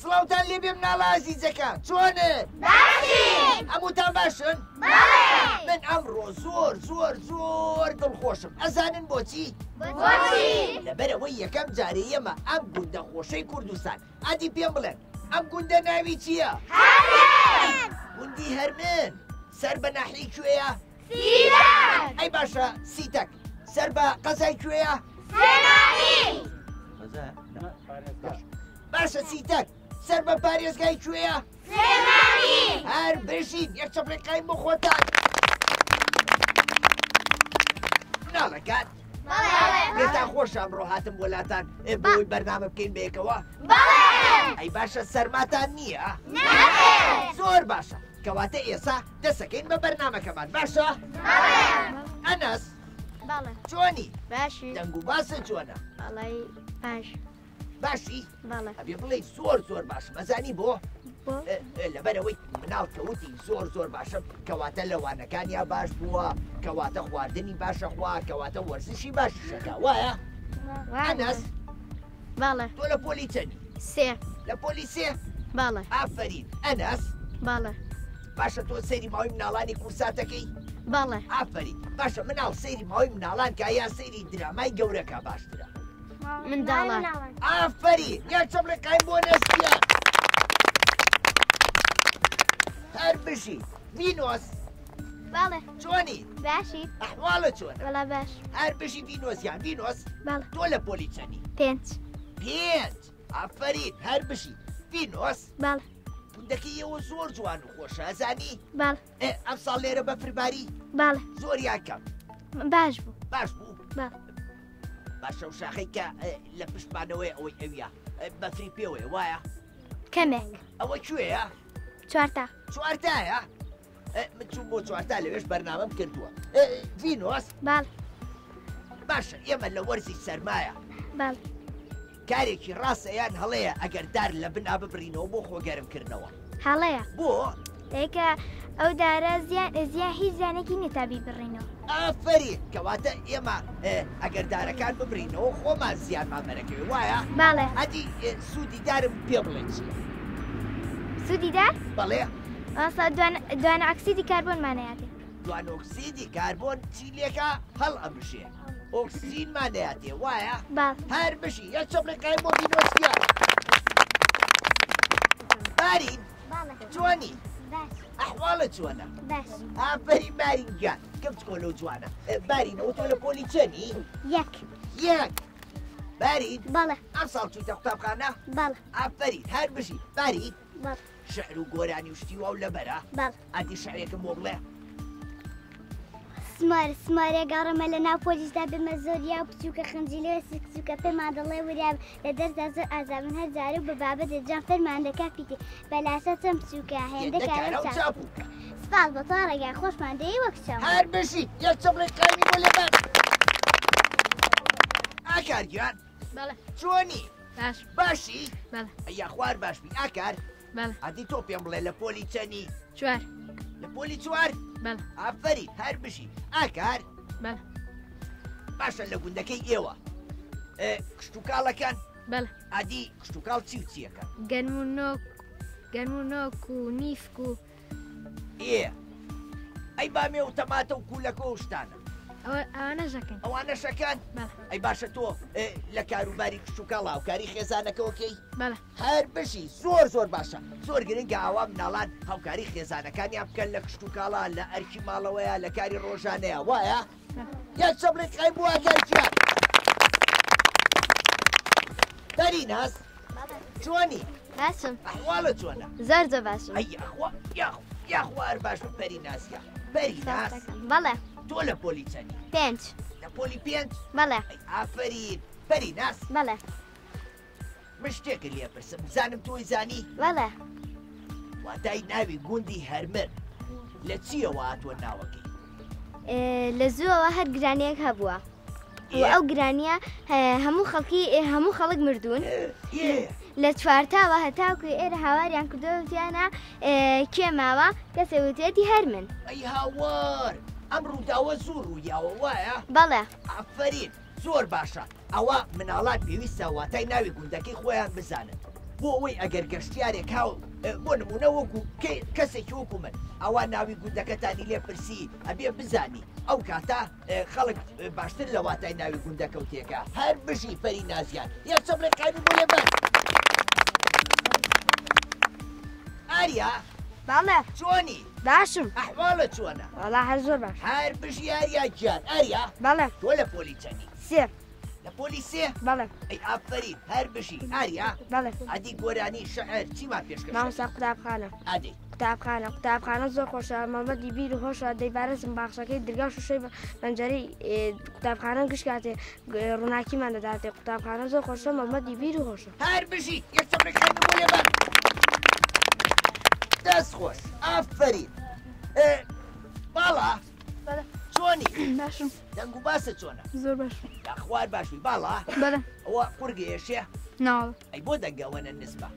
سڵاوتان لێ بێ مناڵە ئازیزەکان چۆنن؟ باشین! هەمووتان باشن؟ بەڵێ! من ئەمڕۆ زۆر دڵخۆشم ئەزانن بۆچی؟ بۆچی؟ لەبەرەوەی یەکەم جارێ ئێمە ئەم گوندە خۆشەی کوردستان ئادی پێم بڵێن ئەم گوندە ناوی چییە؟ هەرمن! گوندی هەرمن سەر بە ناحیی کوێیە؟ سیران! ئەی باشە سیتەک سەر بە قەزای کوێیە؟ سلێمانی! باشە سیتەک سەر بە پارێزگای کوێیە؟ سلێمانی! هەر بژین یەک چەپڕێکاین بۆ خۆتان مناڵەکان لێتان خۆش ئەمڕۆ هاتم وەلاتان بۆی بەرنامە بکەین بەیەکەوە؟ بەڵێ! ئەی باشە سەرماتان نییە؟ نەبێت! زۆر باشە کەواتە ئێستا دەسەکەین بە بەرنامەکەمان باشە؟ بەڵێ! ئەنەس بەڵێ چۆنی؟ باشی دەنگ و باسە چۆنە؟ بەڵێ باش باشی؟ بەڵێ ئەبێ بڵێ زۆر باشە مەزانی بۆ؟ بۆ لەبەرەوەی مناڵ کەوتی زۆر باشە کەواتە لەوانەکانیا باش بووە کەواتە خواردنی باشە خوا کەواتە وەرزشی باشی شەکە وایە؟ ئەنەس بەڵێ تۆ لە پۆلی چەندی؟ سێ لە پۆلی سێ؟ بەڵێ ئافرین ئەنەس بەڵێ باشە تۆ سەیری ماوەی مناڵانی کورساتەکەی؟ بەڵێ ئافرین باشە مناڵ سەیری ماوەی مناڵان کە یا سەیری درامای گەورەکە باشترە؟ منداڵان ئافرین یان چەمڕێکاین بۆ نەستیان هەر بژی ڤینۆس بەڵێ چۆنی؟ باشی ئەحواڵە چۆنە؟ وەڵا باش هەر بژی ڤینۆسیان ڤینۆس بەڵێ تۆ لە پۆلی چەندی؟ 5 5 ئافرین هەر بژی ڤینۆس بەڵێ گوندەکەی ئێوە زۆر جوان و خۆشە ئەزانی؟ بەڵێ ئەم ساڵ لێرە بەفرباری بەڵێ زۆریان کەم باش بوو باش بوو؟ بەڵێ باشە و شاخەی کە لە پشتمانەوەی ئەوەی ئەویە بەفری پێوەیە وایە؟ کەمێک ئەوە کوێیە؟ چوارتا چوارتایە؟ من چوون بۆ چوارتا لەوێش بەرنامەم کردووە ڤینۆس بەڵێ باشە ئێمە لە وەرزی سەرمایە بەڵێ کارێکی ڕاستە یان هەڵەیە ئەگەر دار لە بنا ببڕینەوە بۆ خۆگەرمکردنەوە هەڵەیە بۆ؟ دیکە ئەو دارە زیان هیچ زیانێکی نیە تا بیبڕینەوە ئافرین کەواتە ئێمە ئەگەر دارەکان ببڕینەوە خۆمان زیانمان بەرەکەوێ وایە؟ بەڵێ ئەدی سوودی دارم پێ بڵێ چیە؟ سوودی دار بەڵێ ئاسا دوانە ئەکسیدی کاربۆنمانەیەکێ دوان ئۆکسیدی کاربۆن چی لێکە هەڵ ئەمژێ ئۆکسیدمانەیەتێ وایە؟ باڵ هەر بشی یەک چەپڕێکاین بۆ ڤینۆسیان بارین چۆنی؟ ئەحواڵە چۆنە؟ باش ئافرین بارین گیان کەم چکۆ لەو جوانە بارینەوە تۆ لە پۆلی چەنی؟ یەک بارین بەڵێ ئەم ساڵ چوویتە قوتابخانە؟ بەڵێ ئافرین هەر بشی بارین بەڵێ شعر و گۆرانی و شتی واو لەبەرە بەڵێ ئەدی شعرێکم بۆ بڵێ سمارە گەڕەمە لە ناو پۆلیسدا بمە زۆریا و بچووکە خنجیلەوە سکسوکە پێمان دەڵێ وریا لە دەردا زۆر ئازابن هەر جارە و بە بابەت دەجان فەرماندەکە پیتێ بەلاسە چەند بچووکە هێندەکارە چاپووکە سپاس بە تۆ ڕێگای خۆشمان دەی وەک چاو هەر بشی یەک چەپڕێکانی بۆ لەبەر ئاکارگیان بەڵێ چۆنی؟ باش باشی؟ بەڵێ ئەیا خوار باشبی ئاکار بەڵێ ئەدی تۆ پێم بڵێ لە پۆلی چەنی؟ چوار لە پۆلی چوار؟ بەڵێ ئافرین هەر بشی ئاکار بەڵێ باشە لە گوندەکەی ئێوە کشتتوکاڵەکان بەڵێ ئادی کشتتوکاڵ چی و چیەکە؟ گەرم و نۆک و نیفک و ئێ ئەی بامێ و تەماتە و کوولەکە و شتانە ئەوانە ژەکەن ئەوانە شەکان ئەی باشە تۆ لە کاروباری کشتتوکەڵا و کاری خێزانەکەەوەکەی بەڵێ هەر بشی زۆر باشە زۆر گرنگە ئاوا مناڵان هاوکاری خێزانەکانیان بکەن لە کشتتوکاڵا لە ئەرکی ماڵەوەیە لە کاری ڕۆژانەیە وایە یان چەبڵێک قای بووەگەرجیان دەری ناس چۆنی باشم ئەحواڵە چۆنە زۆر زۆر باشم یاخوار باش پەری ناسیە پەری ناس بەڵێ تۆ لە پۆلی چەندی 5 لە پۆلی 5 بەڵێ ئافرین پەری ناس بەڵێ من شتێکە لێ پرسم بزانم تۆی زانی بەڵێ واتای ناوی گوندی هەرمن لە چیەوە هاتووە ناوەکەی لە زووەوە هەر گرانیەک هەبووە ئەو گرانیە هەموو خەڵک مردوون لە چوارتاوە هەتاوکو ئێرە هاواریان کردوتیانە کێ ماوە کەسێ وتێتی هەرمن ئەی هاوار ئەم ڕووداوە زوو ڕوویاوە وایە بەڵێ ئافرین زۆر باشە ئەوە مناڵات پێویستە واتای ناوی گوندەکەی خۆیان بزانن بۆ ئەوەی ئەگەر گەشتیارێک هاو بۆ نمونە وەکو کەسێکی وەکو من ئەوە ناوی گوندەکەتانی لێ پرسی ئەبێ بزانی ئەو کاتە خەڵک باشتر لە واتای ناوی گوندەکەوتێکە هەر بژی پەری نازیان یا چەبڵێ قایبی بۆ لێ بەر ئاریا بەڵێ چۆنی باشم ئەحواڵە چۆنە وەڵا هەر زۆر باش هەر بژی ئاریا گیان ئاریا بەڵێ تۆ لە پۆلی چەندی سێ لە پۆلی سێ بەڵێ ئەی ئافرین هەر بژی ئاریا بەڵێ ئەدی گۆرانی شەعر چیمان پێشکەش مامۆستا قوتابخانە ئەدی قوتابخانە زۆر خۆشە مەمەدی بیر و خۆشە دەیبارەزم باخشەکەی دەرگا و شوشەی پەنجەرەی قوتابخانە گشت کاتێ ڕووناکیمان دەداتێ قوتابخانە زۆر خۆشە مەمەدی بیر و خۆشە هەر بژی یەکچەمەکەی بۆ لێ بەر دەست خۆش ئافرین باڵا چۆنی باشم دەنگ و باسە چۆنە زۆر باش یاخوار باشوی باڵا بەڵێ ئەوە قورگێشێ ناوە ئەی بۆ دەنگەوەنە نسبە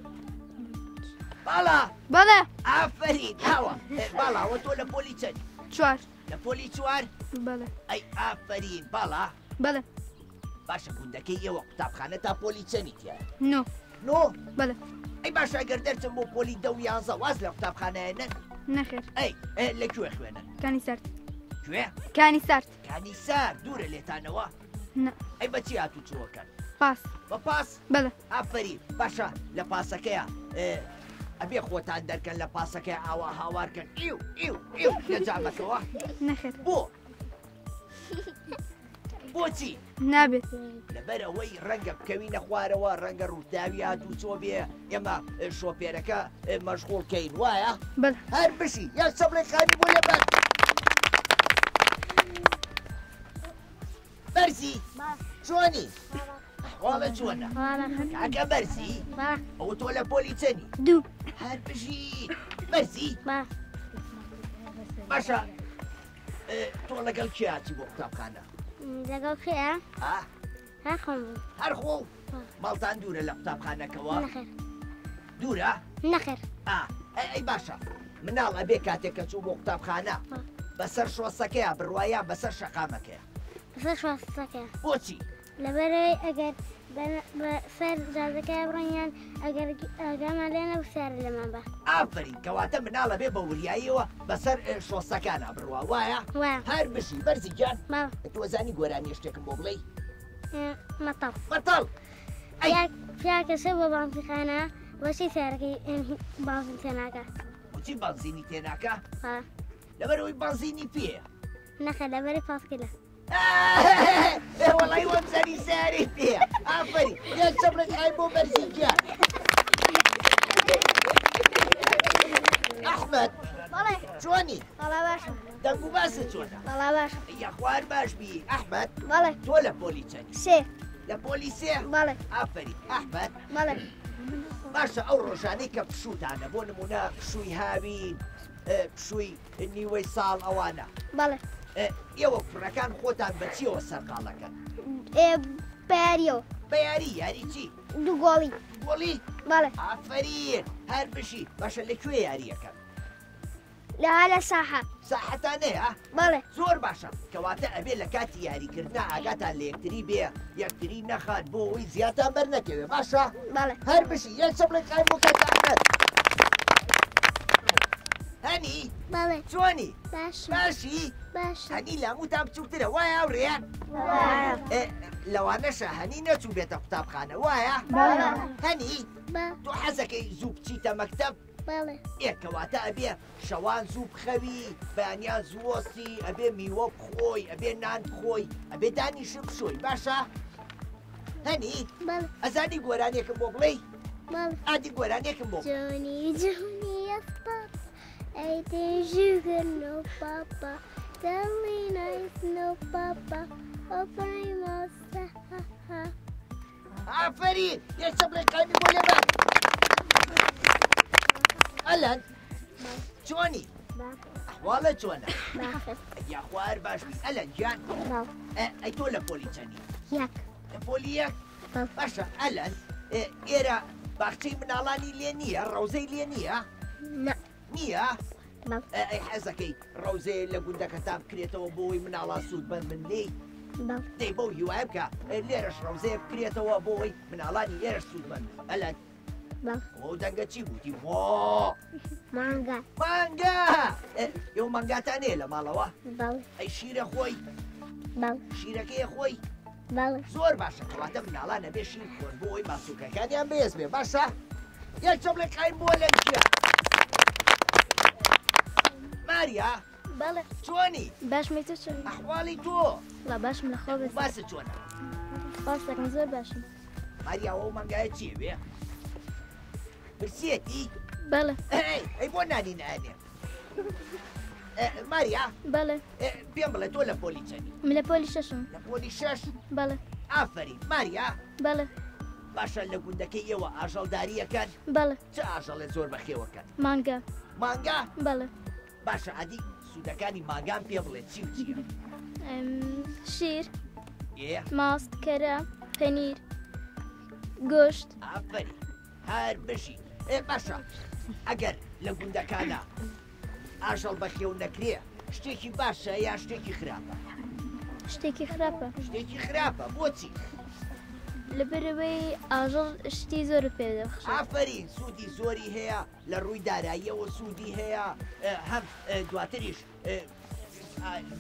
باڵا بەڵێ ئافرین هاوە باڵاوە تۆ لە پۆلی چەند چوار لە پۆلی چوار بەڵێ ئەی ئافرین باڵا بەڵێ باشە گوندەکەی ئێوە قوتابخانە تا پۆلی چەندی تیایە نۆ نۆ بەڵێ ئەی باشە گەر دەرچم بۆ پۆلی 11 واز لە قوتابخانەیە نەن نەخێر ئەی لەکوێ خوێنن کانی سارد کوێ کانی سارد کانی سار دوورە لێتانەوە نە ئەی بەچی هاتوو چووەکەن پاس بە پاس بەڵێ ئافری باشە لە پاسەکەیە ئەبێ خۆتان دەرکەن لە پاسەکەی ئاوا هاوارکەن ئیو لە جامەکەوە نەخێر بۆچی نابێت لەبەر ئەوەی ڕەنگە بکەوینە خوارەوە ڕەنگە ڕووداوی هاتوو چۆ بێ ئێمە شۆپێرەکە مەشغوڵکەین وایە بەڵێ هەر بشی یا سەبڵێ خانی بۆ لێ بەر بەرزی چۆنی ئەحواڵە چۆنە کاکە بەرزی ئەو تۆ لە پۆلی چەنی دوو هەر بژی بەرزی باشە تۆ لەگەڵ کێ هاتی بۆ قوتابخانە لەگەڵ خێە هەخۆم هەر خۆ ماڵتان دوورە لە قوتابخانەکەەوە دوورە نەخێر ئەی باشە مناڵ ئەبێ کاتێک کە چوو بۆ قوتابخانە بەسەر شۆسەکەیە بڕواایە بەسەر شەقامەکەیە شۆستەکە بۆچی لەبەرەوەی ئەگەر سەر جازەکە بڕۆیان ئەگەر ئەگەمان لێنە سیار لەمان بە ئافرین کەواتە مناڵە بێ بە وریاییەوە بەسەر شۆسەکانە بڕوا وایە هەر بشی بەرزی گیان تۆزانی گۆرانی شتێکم بۆ بڵێ مەتەڵ مەتەڵ پیاکەسە بۆ بانفیخانە بەچی سیارەکەی بانفین تێناکە بچی بانزینی تێناکە لەبەرەوەی بانزینی پێە نەخە لەبەری پاسکلە وەڵی وەمزەری سیاری پێ ئافری یەک چەبڵێک ئای بۆ بەرزی گیان ئەحمەد چۆنی دەنگ و باسە چۆنە یاخوار باش بی ئەحمەد تۆ لە پۆلی چەندی سێ لە پۆلی سێ ئافری ئەحمەد باشە ئەو ڕۆژانەی کە پشوتانە بۆ نمونە پشووی هاوین پشووی نیوەی ساڵ ئەوانە ئێوە کوڕەکان خۆتان بەچیەوە سەرقاڵەکەن بەیاریەوە بەیاری یاری چی دوو گۆڵی گۆڵی ئافرین هەر بشی باشە لەکوێ یاریەکەن لە ساحە ساحەتانەیە زۆر باشە کەواتە ئەبێ لە کاتی یاریکردنا ئاگاتان لە یەکتری بێ یەکتری نەخات بۆ ئەوەی زیاتان بەرنەکەوێ باشە هەر بشی یەک چەبڵێک قایم بۆ کاتانەت هەنی چۆنی باشی باشە هەنی لاموتان بچووترە وایە ئەوڕێیان لەوانەشە هەنی نەچوو بێتە قوتابخانە وایە هەنی تۆ حەزەکەی زوو بچیتە مەکتەب بەڵێ ئێکەواتە ئەبێ شەوان زوو بخەوی بەیانیان زووەستی ئەبێ میوە بخۆی ئەبێ نان بخۆی ئەبێ دانیش بشۆی باشە هەنی ئەزانی گۆرانێکم بۆ بڵێ ئادی گۆرانێکم بۆ جونی پاپا ئەیدێ ژوگەر نۆ پاپا دڵی نایس نۆ پاپا ئۆپەی مۆستە ئافرین یەکسە بڵێ قایمی بۆ لێبە ئەلەن چۆنی ئەحواڵە چۆنە یا خوار باش ئەلەن گیان ئەی تۆ لە پۆلی چەندی یەک لە پۆلی یەک باشە ئەلەن ئێرە باخچەی مناڵانی لێ نییە ڕەوزەی لێ نییە نییە ئەی حەزەکەی ڕەوزەیە لە گوندەکەتان بکرێتەوە بۆی مناڵان سوودمەند من لێی دەی بەو هیوایە بکە لێرەش ڕەوزەیە بکرێتەوە بۆی مناڵانی لێرەش سوودمەند ئەلەن ئەو دەنگە چی بووتی وا مانگا مانگا ئێوە مانگاتان هەیە لە ماڵەوە ئەی شیرە خۆی شیرەکەیە خۆی زۆر باشە کەواتە مناڵانە بێ شیر خۆن بۆ ئەوی ماسوولکەکانیان بێز بێ باشە یەک چۆم لە قایم بۆ لە چیە ماریا بەڵێ چۆنی باشمی تۆ چۆن ئەحواڵی تۆ لا باشم لە خۆ بێت باسە چۆنە باسەکەم زۆر باشم ماریا ئەو مانگایە چیە وێ برسێتی بەڵێ ئەی بۆ نانی نانێ ماریا بەڵێ پێم بڵێ تۆ لە پۆلی چەندی من لە پۆلی شەشم لە پۆلی شەش بەڵێ ئافرین ماریا بەڵێ باشە لە گوندەکەی ئێوە ئاژەڵداریەکەن بەڵێ چه ئاژەڵێ زۆر بەخێوەکەن مانگا مانگا بەڵێ باشە عادی سوودەکانی ماگان پێ بڵێ چی و چییە شیر ئێ ماست کەرە پەنیر گۆشت ئافرین هەر بشی باشە ئەگەر لە گوندەکانە ئاژەڵ بەخێو نەکرێ شتێکی باشە یا شتێکی خراپە شتێکی خراپە شتێکی خراپە بۆچی لەبەرەوەی ئاژەڵ شتی زۆر پێدەخشێت ئافرین سوودی زۆری هەیە لە ڕووی داراییەوە سوودی هەیە هەم دواتریش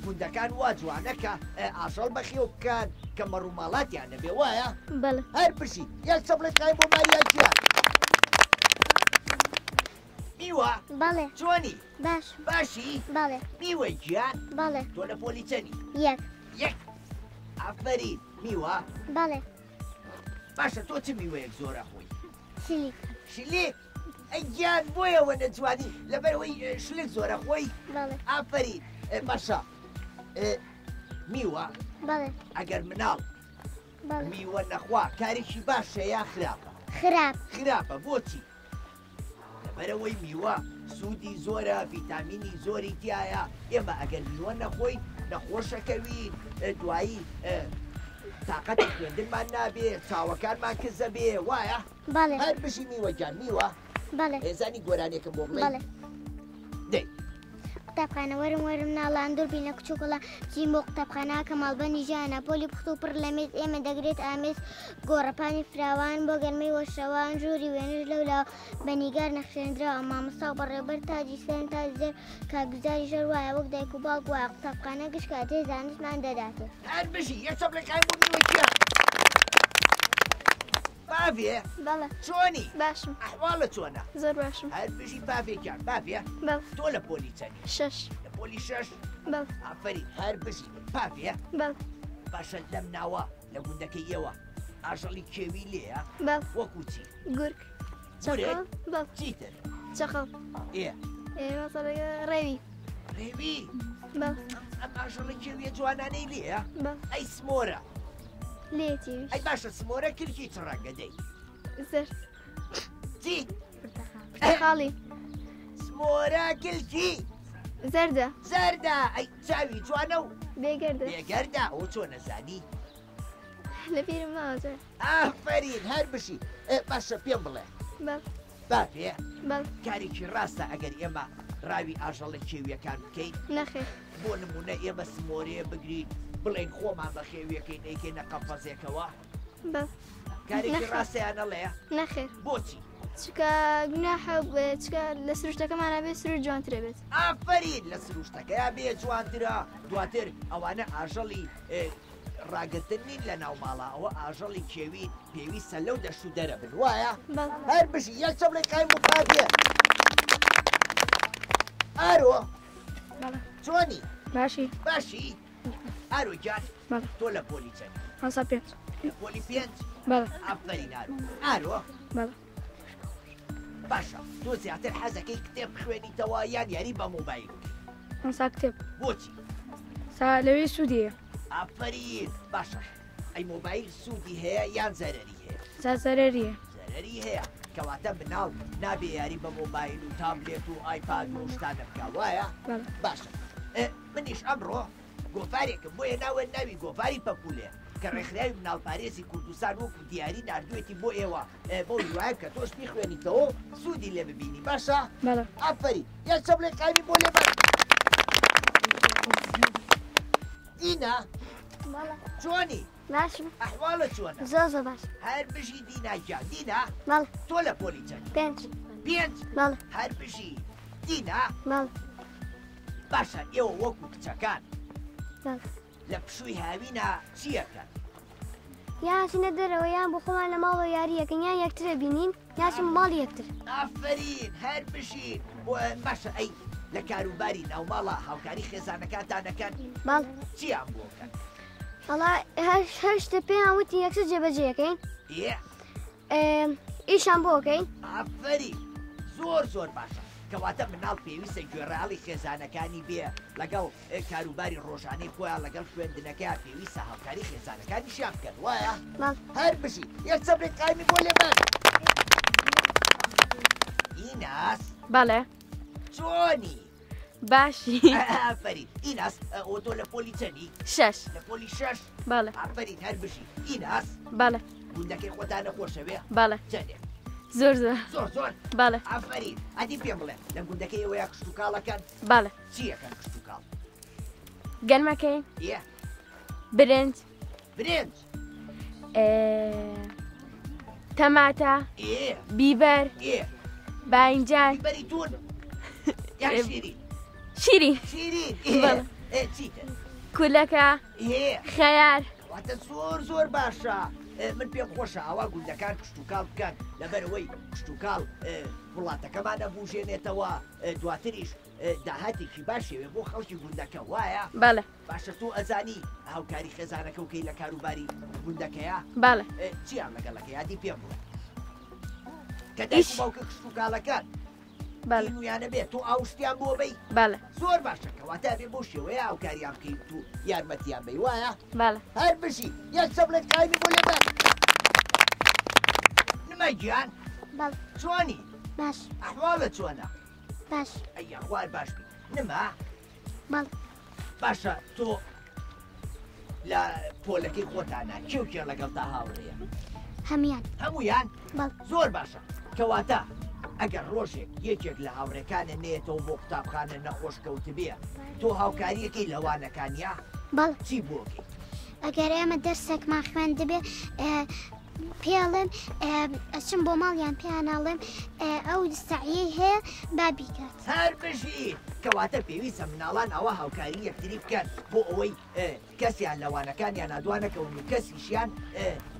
گوندەکان وا جوانەکە ئاژەڵ بەخێو بکەن کە مەڕووماڵاتیان نەبێ وایە بەڵێ هەر پرسی یەک چەپڵێک قایم بۆ ماریاکیان میوە بەڵێ چۆنی باش باشی بەڵێ میوەی گیان بەڵێ تۆ لە پۆلی چەندی یەک یەک ئافرین میوە بەڵێ باشە تۆ چ میوەیەک زۆرە خۆی شلیک شلێک ئەی گیان بۆیەوە نەتوانی لەبەرەوەی شلێک زۆرە خۆی بەڵێ ئافرین باشە میوە بەڵێ ئەگەر مناڵ بەڵێ میوە نەخوا کارێکی باشە یا خراپە خراپ خراپە بۆچی لەبەرەوەی میوە سوودی زۆرە ڤیتامینی زۆری تایە ئێمە ئەگەر میوە نەخۆی نەخۆشەکەوی دوایی تااقەتی خوێندنمان نابێ چاوەکانمان کزە بێ وایە بەڵێ هەر بشی میوە گیان میوە بەڵێ هێزانی گۆرانێکم بۆ بڵێ بەڵێ دەی قوتابخانە وەرم ناڵان دوور بینە کچووکڵە چین بۆ قوتابخانە کە ماڵبەنی ژیانە پۆلی پخت و پڕ لە مێز ئێمە دەگرێت ئامێز گۆڕەپانی فراوان بۆ گەرمەی وەشەوان ژووری وێنش لەولا بەنیگار نەخشێنراوە مامۆستا بەڕێبەر تاجی سێن تا زێر کاگوزاری ژەر وایە وەک دایک و باوک وایە قوتابخانە گشت کاتێ زانستمان دەداتێت هەر بشی یەک چەپڵێکای بۆ میوەکیان پاڤێ بەڵێ چۆنی باشم ئەحواڵە چۆنە زۆر باشم هەر بژی پاڤێکیان پاڤێ بەڵ تۆ لە پۆلی چەندی شەش لە پۆلی شەش بەڵ ئافرین هەر بژی پاڤێ بەڵ باشە لەم ناوە لە گوندەکەی ئێوە ئاژەڵی کێوی لێە بەڵ وەکو چی گورگ گورگ بەڵ چیتر چەخەڵ ئێ ڕێوی ڕێوی بەڵ ئەم ئاژەڵی کێویە جوانانەی لێە بەڵ ئەی سمۆرە لێتی ئەی باشە سمۆرە کلکی چ ڕەنگە دەی زەر چی خاڵی سمۆرە کلکی زەردە زەردە ئەی چاوی جوانە و بێگەردە بێگەردە ئەو چۆ نەزانی لە بیرم ماوەزە ئافرین هەر بشی باشە پێم بڵێ بەڵ بافێ بەڵ کارێکی ڕاستە ئەگەر ئێمە ڕاوی ئاژەڵە کێویەکان بکەین نەخێر بۆ نمونە ئێمە سمۆرەیە بگرین بڵێن خۆمان بە خێویەکەی نەیکەینە قەفەزێکەوە بەڵ کارێکی نەخێر. ڕاستەیانە لێە نەخێر بۆچی چکە گوناح چکە لە سروشتەکەمانە بێت سروش جوانترە بێت. ئافرین لە سروشتەکەیا بێ جوانترە دواتر ئەوانە ئاژەڵی ڕاگرتن نین لە ناو ماڵە ئەوە ئاژەڵی کێوی پێویستە لەو دەشت و دەرە بن وایە هەر بژی یەک چەڵێ قایم و کاتێ ئارۆ چۆنی باشی باشی ئارۆ جان تۆ لە پۆلی چەند هەسا پێ لە پۆلی پێنج بەڵێ ئافرین ئارۆ بەڵێ باشە تۆ زیاتر حەزەکەی کتێب خوێنیتەوە یان یاری بە مۆبایل هەسا کتێب بۆچی سا لەوێ سوودیە ئافرین باشە ئەی مۆبایل سوودی هەیە یان زەرەری هەیە سا سەرەریە زەرەری هەیە کەواتە مناڵ نابێ یاری بە مۆبایل و تابلێت و ئایپاد و شتانە بکە وایە باشە منیش ئەمڕۆ گۆفارێکم بۆیە ناوە ناوی گۆفاری پەپولێ کە ڕێکخراوی مناڵپارێزی کوردستان وەکو دیاری نردوێتی بۆ ئێوە بۆ وایە کە تۆش بیخوێنیتەوە سوودی لێ ببینی باشە ئافری یەک چەبڵێ قامی بۆ لێ بەر دینا چۆنی باشم ئەحواڵە چۆنە زۆر باش هەر بژی دیناگیان دینا بەڵێ تۆ لە پۆلی چەند پێنج پێنج بەڵێ هەر بژی دینا بەڵێ باشە ئێوە وەکو کچەکان بەڵێ لە پشووی هاوینە چیەکەن یاچینە دەرەوە یان بۆ خۆمان لە ماڵەوە یاریەکەن یان یەکترە بینین یاچین ماڵی یەکتر ئافرین هەر بژین باشە ئەی لە کاروباری ناوماڵە هاوکاری خێزانەکانتانەکەن بەڵ چیان بۆکەن هەڵا هەر شتە پێیان وتی یەکسەر جێبەجێەکەین ئیشان بۆکەین ئافرین زۆر باشە کەواتە مناڵ پێویستە گوێڕاڵی خێزانەکانی بێ لەگەڵ کاروباری ڕۆژانەی خۆیان لەگەڵ خوێندنەکەیان پێویستە هاوکاری خێزانەکانی شیان بکەن وایە هەر بژی یەک چەبرێک قایمی بۆ لێبەر ئیناس بەڵێ چۆنی باشی ئافرین ئیناس ئۆتۆ لە پۆلی چەندی شەش لە پۆلی شەش بەڵێ ئافرین هەر بژی ئیناس بەڵێ گوندەکەی خۆتانە خۆشەوێ بەڵێ چەندێک زۆر زۆر بەڵێ ئافرین ئەدی پێم بڵێ لە گوندەکەی ئەوەیە کشت و کاڵەکەن بەڵێ چیەکەن کشت و کاڵ گەنمەکەین یە برنج برنج تەماتە بیبەر باینجان بیبەری تون یان شیرین بەڵێ چیتر کولەکە خەیار واتە زۆر باشە من پێم خۆشە ئەوە گوندەکان کشت و کاڵ بکەن لەبەرەوەی کشت و کاڵ وڵاتەکەمانە بوژێنێتەوە دواتریش داهاتێکی باشێوێ بۆ خەڵکی گوندەکە وایە بەڵێ باشە تۆ ئەزانی هاوکاری خێزانەکە وکەی لە کاروباری گوندەکەیە بەڵێ چیان لەگەڵەکە یادی پێم بڵێ کە دایک باوکە کشت و کاڵەکان نویانە بێت تۆ ئاوشتیان بۆ بەی بەڵێ زۆر باشە کەواتە بێ بۆ شێوەیە هاوکاریان بکەیت و یارمەتیان بەی وایە بەڵێ هەر بژی یەک چەبڵێک قایمی بۆ لێبەر نمە گیان بەڵ چۆنی باش ئەحواڵە چۆنە باش ئەیە خوار باش بی نمە بەڵ باشە تۆ لە پۆلەکەی خۆتانە کێوکێ لەگەڵ تا هاوڕێە هەمویان هەمویان بەڵ زۆر باشە کەواتە ئەگەر ڕۆژێک یەکێک لە هاوڕێکانە نێتەوە بۆ قوتابخانە نەخۆشکەوت بێ تۆ هاوکاریەکەی لەوانەکانیا بەڵ چی بۆکەی ئەگەر ئێمە دەرسێکمان خوێند دەبێ پێڵێن ئەچم بۆ ماڵیان پێیاناڵێم ئەو سعیی هەیە بابیکات هەر بژی کەواتە پێویستە مناڵان ئەوە هاوکاری یەکتری بکەن بۆ ئەوەی کەسیان لەوانەکانیان نادوانەکەون و کەسیشیان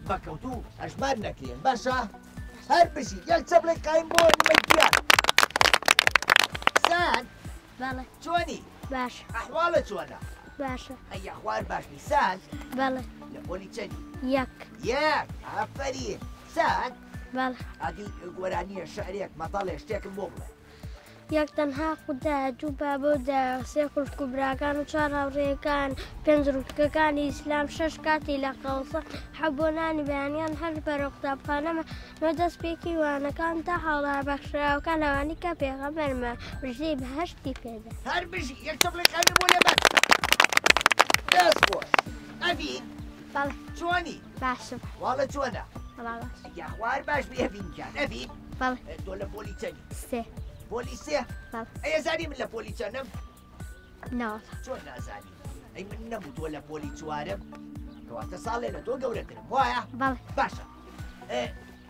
بەکەوتو ئەژمار نەکرێن باشە هەر بژی یەک چەبڵێک قایم بۆ نمەگیان سان بەڵێ چۆنی باش ئەحواڵە چۆنە باشە ئەیە خوار باشنی سان بەڵێ لە پۆلی چەندی یەک یەک ئافرین سان بەڵێ ئادی گۆرانیە شعرێک مەتەڵێ شتێکم بۆ بڵێ یەک تەنها خوددا دوو بابۆدا سێ خوشک و براکان و چوار هاوڕێیەکان پێنج ڕوتکەکانی ئیسلام شەش کاتی لە قەوسە حەبۆنانی بەیانیان هەر بەرە قوتابخانەمە نۆ دەست پێکی وانەکان تا هاوڵا بەخشراوەکان لەوانی کە پێغەمبەرمە بژدەی بەهەشتی پێدا هەر بژی یەک چەبڵێک قایم بۆ لێبەر دەست خۆش ئەڤین بەڵێ چۆنی باشم واڵە چۆنە بەڵا باش یا خوار باش بێڤینکان ئەڤین بەڵێ تۆ لە پۆلی چەندی سێ پۆلی سێ بەڵێ ئەیە زانی من لە پۆلی چەندم ناوە چۆن نازانی ئەی من نەبوو تۆ لە پۆلی چوارم کەواتە ساڵێ لە تۆ گەورەترم وایە بەڵێ باشە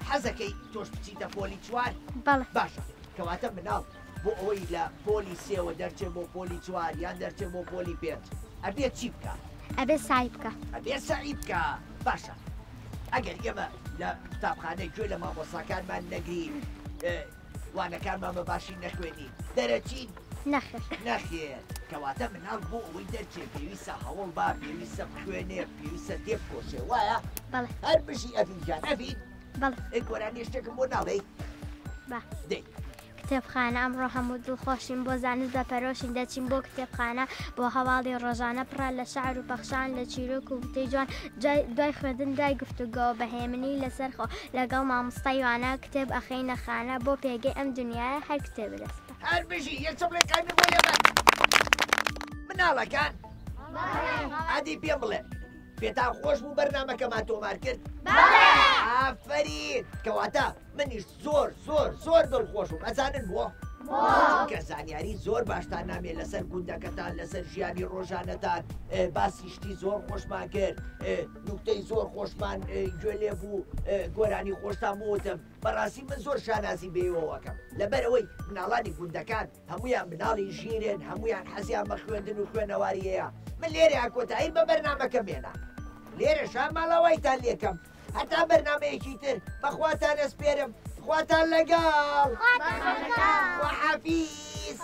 حەزەکەی تۆش بچیتە پۆلی چوار؟ بەڵێ باشە کەواتە مناڵ بۆ ئەوەی لە پۆلی سێوە دەرچێت بۆ پۆلی چوار یان دەرچێت بۆ پۆلی پێنج ئەبێت چی بکە؟ ئەبێ سای بکە ئەبێت سەعی بکە باشە ئەگەر ئێمە لە قوتابخانەی گوێ لە مامۆستاکانمان نەگرین وانەکانمان بە باشی نەخوێنی دەرەچین نەخێر نەخێر کەواتە مناڵ بۆ ئەوەی دەرچێت پێویستە هەوڵ با پێویستە بخوێنێ پێویستە تێبکۆشێ وایە بەڵێ هەر بژی ئەڤینجان ئەڤین بەڵێ گۆرانی شتێکم بۆ ناڵێ با دەی کتێبخانە ئەمڕۆ هەموو دڵخۆشین بۆ زانست بە پەرۆشین دەچین بۆ کتێبخانە بۆ هەواڵی ڕۆژانە پڕە لە شعر و پەخشان لە چیرۆک و وتەی جوان دوای خوێندن دوای گفتوگۆ بەهێمنی لەسەرخۆ لەگەڵ مامۆستای وانە کتێب ئەخەینە خانە بۆ پێگەی ئەم دنیاە هەر کتێب بەدەستە هەر بژی یەکچەڵێکانی بۆ لێمە مناڵەکان ئادی پێم بڵێ پێتان خۆش بوو بەرنامەکەمان تۆمار کرد ئافەرین کەواتە منیش زۆر زۆر زۆر دڵخۆشم ئەزانن بۆ کە زانیاری زۆر باشتان نامێت لەسەر گوندەکەتان لەسەر ژیانی ڕۆژانەتان باسی شتی زۆر خۆشمان کرد نوکتەی زۆر خۆشمان گوێ لێ بوو گۆرانی خۆشتان بوتم بەڕاستی من زۆر شانازی بێەوەکەم لەبەرەوەی مناڵانی گوندەکان هەمویان مناڵی ژیرن هەمویان حەزیان بە خوێندن و خوێنەواریەیە من لێرە کۆتایی بە بەرنامەکە مێنا لێرە شان ماڵەوەیتان لێکەم هەتا بەرنامەیەکی تر بەخواتان ئەسپێرم خواتان لەگەڵ وحەفیز